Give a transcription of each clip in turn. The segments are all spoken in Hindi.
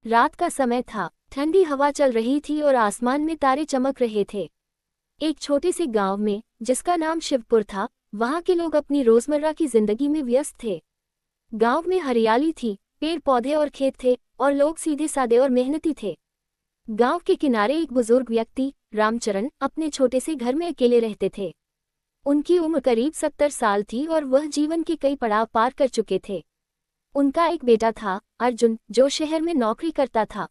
रात का समय था, ठंडी हवा चल रही थी और आसमान में तारे चमक रहे थे। एक छोटे से गांव में, जिसका नाम शिवपुर था, वहां के लोग अपनी रोजमर्रा की जिंदगी में व्यस्त थे। गांव में हरियाली थी, पेड़ पौधे और खेत थे, और लोग सीधे सादे और मेहनती थे। गांव के किनारे एक बुजुर्ग व्यक्ति, रामचरण, अपने छोटे से घर में अकेले रहते थे। उनकी उम्र करीब 70 साल थी और वह जीवन के कई पड़ाव पार कर चुके थे। उनका एक बेटा था, अर्जुन, जो शहर में नौकरी करता था।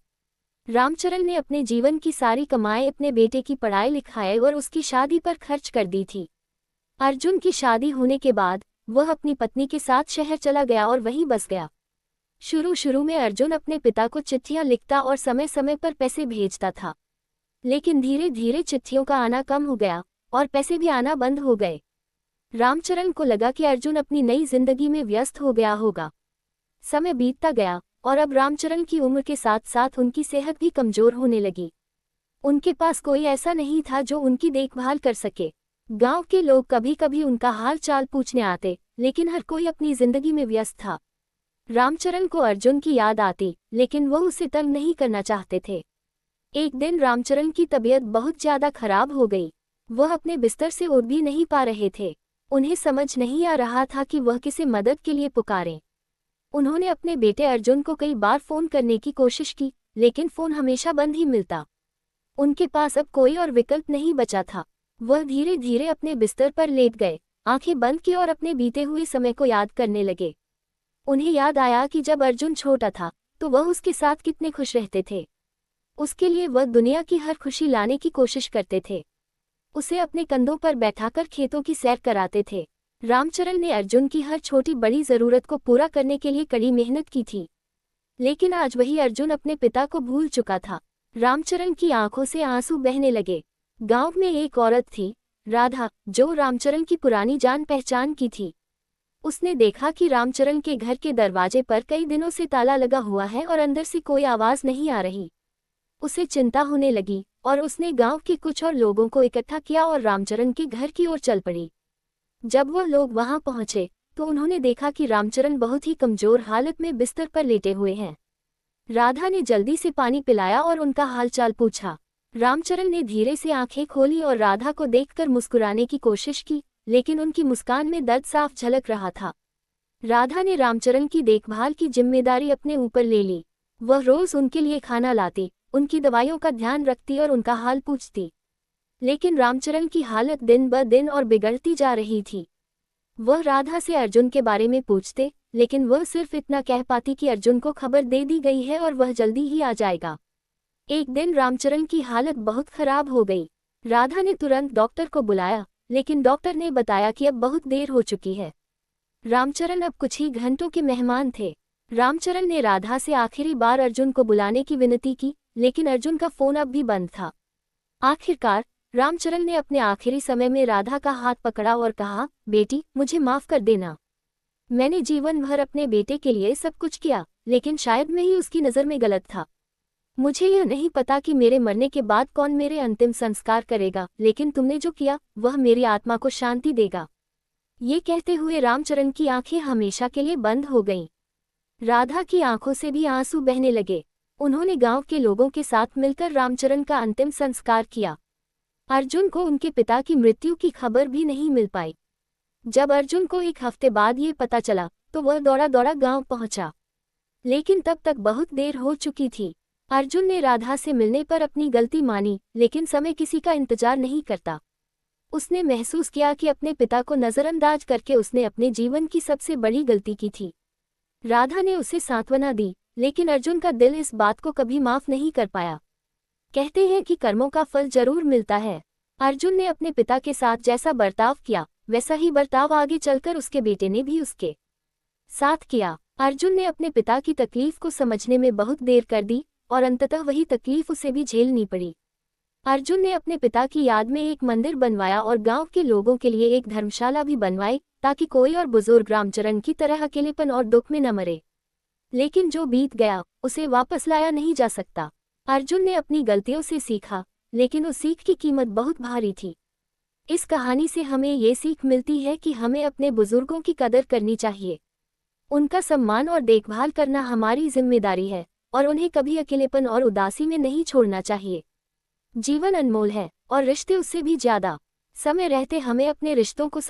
रामचरण ने अपने जीवन की सारी कमाई अपने बेटे की पढ़ाई लिखाई और उसकी शादी पर खर्च कर दी थी। अर्जुन की शादी होने के बाद वह अपनी पत्नी के साथ शहर चला गया और वहीं बस गया। शुरू में अर्जुन अपने पिता को चिट्ठियां लिखता और समय समय पर पैसे भेजता था, लेकिन धीरे धीरे चिट्ठियों का आना कम हो गया और पैसे भी आना बंद हो गए। रामचरण को लगा कि अर्जुन अपनी नई जिंदगी में व्यस्त हो गया होगा। समय बीतता गया और अब रामचरण की उम्र के साथ साथ उनकी सेहत भी कमजोर होने लगी। उनके पास कोई ऐसा नहीं था जो उनकी देखभाल कर सके। गांव के लोग कभी कभी उनका हाल चाल पूछने आते, लेकिन हर कोई अपनी जिंदगी में व्यस्त था। रामचरण को अर्जुन की याद आती, लेकिन वह उसे तंग नहीं करना चाहते थे। एक दिन रामचरण की तबीयत बहुत ज्यादा खराब हो गई। वह अपने बिस्तर से उठ भी नहीं पा रहे थे। उन्हें समझ नहीं आ रहा था कि वह किसे मदद के लिए पुकारें। उन्होंने अपने बेटे अर्जुन को कई बार फोन करने की कोशिश की, लेकिन फोन हमेशा बंद ही मिलता। उनके पास अब कोई और विकल्प नहीं बचा था। वह धीरे धीरे अपने बिस्तर पर लेट गए, आंखें बंद की और अपने बीते हुए समय को याद करने लगे। उन्हें याद आया कि जब अर्जुन छोटा था तो वह उसके साथ कितने खुश रहते थे। उसके लिए वह दुनिया की हर खुशी लाने की कोशिश करते थे। उसे अपने कंधों पर बैठाकर खेतों की सैर कराते थे। रामचरण ने अर्जुन की हर छोटी बड़ी जरूरत को पूरा करने के लिए कड़ी मेहनत की थी, लेकिन आज वही अर्जुन अपने पिता को भूल चुका था। रामचरण की आंखों से आंसू बहने लगे। गांव में एक औरत थी, राधा, जो रामचरण की पुरानी जान पहचान की थी। उसने देखा कि रामचरण के घर के दरवाजे पर कई दिनों से ताला लगा हुआ है और अंदर से कोई आवाज नहीं आ रही। उसे चिंता होने लगी और उसने गांव के कुछ और लोगों को इकट्ठा किया और रामचरण के घर की ओर चल पड़ी। जब वह लोग वहां पहुंचे तो उन्होंने देखा कि रामचरण बहुत ही कमजोर हालत में बिस्तर पर लेटे हुए हैं। राधा ने जल्दी से पानी पिलाया और उनका हालचाल पूछा। रामचरण ने धीरे से आंखें खोली और राधा को देखकर मुस्कुराने की कोशिश की, लेकिन उनकी मुस्कान में दर्द साफ झलक रहा था। राधा ने रामचरण की देखभाल की जिम्मेदारी अपने ऊपर ले ली। वह रोज उनके लिए खाना लाती, उनकी दवाइयों का ध्यान रखती और उनका हाल पूछती। लेकिन रामचरण की हालत दिन ब दिन और बिगड़ती जा रही थी। वह राधा से अर्जुन के बारे में पूछते, लेकिन वह सिर्फ इतना कह पाती कि अर्जुन को खबर दे दी गई है और वह जल्दी ही आ जाएगा। एक दिन रामचरण की हालत बहुत खराब हो गई। राधा ने तुरंत डॉक्टर को बुलाया, लेकिन डॉक्टर ने बताया कि अब बहुत देर हो चुकी है। रामचरण अब कुछ ही घंटों के मेहमान थे। रामचरण ने राधा से आखिरी बार अर्जुन को बुलाने की विनती की, लेकिन अर्जुन का फोन अब भी बंद था। आखिरकार रामचरण ने अपने आखिरी समय में राधा का हाथ पकड़ा और कहा, बेटी, मुझे माफ कर देना। मैंने जीवन भर अपने बेटे के लिए सब कुछ किया, लेकिन शायद मैं ही उसकी नज़र में गलत था। मुझे यह नहीं पता कि मेरे मरने के बाद कौन मेरे अंतिम संस्कार करेगा, लेकिन तुमने जो किया वह मेरी आत्मा को शांति देगा। ये कहते हुए रामचरण की आंखें हमेशा के लिए बंद हो गईं। राधा की आंखों से भी आंसू बहने लगे। उन्होंने गांव के लोगों के साथ मिलकर रामचरण का अंतिम संस्कार किया। अर्जुन को उनके पिता की मृत्यु की खबर भी नहीं मिल पाई। जब अर्जुन को एक हफ्ते बाद ये पता चला तो वह दौड़ा दौड़ा गांव पहुंचा, लेकिन तब तक बहुत देर हो चुकी थी। अर्जुन ने राधा से मिलने पर अपनी गलती मानी, लेकिन समय किसी का इंतजार नहीं करता। उसने महसूस किया कि अपने पिता को नज़रअंदाज करके उसने अपने जीवन की सबसे बड़ी गलती की थी। राधा ने उसे सांत्वना दी, लेकिन अर्जुन का दिल इस बात को कभी माफ नहीं कर पाया। कहते हैं कि कर्मों का फल जरूर मिलता है। अर्जुन ने अपने पिता के साथ जैसा बर्ताव किया, वैसा ही बर्ताव आगे चलकर उसके बेटे ने भी उसके साथ किया। अर्जुन ने अपने पिता की तकलीफ को समझने में बहुत देर कर दी और अंततः वही तकलीफ उसे भी झेलनी पड़ी। अर्जुन ने अपने पिता की याद में एक मंदिर बनवाया और गांव के लोगों के लिए एक धर्मशाला भी बनवाई, ताकि कोई और बुजुर्ग रामचरण की तरह अकेलेपन और दुख में न मरे। लेकिन जो बीत गया उसे वापस लाया नहीं जा सकता। अर्जुन ने अपनी गलतियों से सीखा, लेकिन उस सीख की कीमत बहुत भारी थी। इस कहानी से हमें ये सीख मिलती है कि हमें अपने बुजुर्गों की कदर करनी चाहिए। उनका सम्मान और देखभाल करना हमारी जिम्मेदारी है। और उन्हें कभी अकेलेपन और उदासी में नहीं छोड़ना चाहिए। जीवन अनमोल है और रिश्ते उससे भी ज्यादा। समय रहते हमें अपने रिश्तों को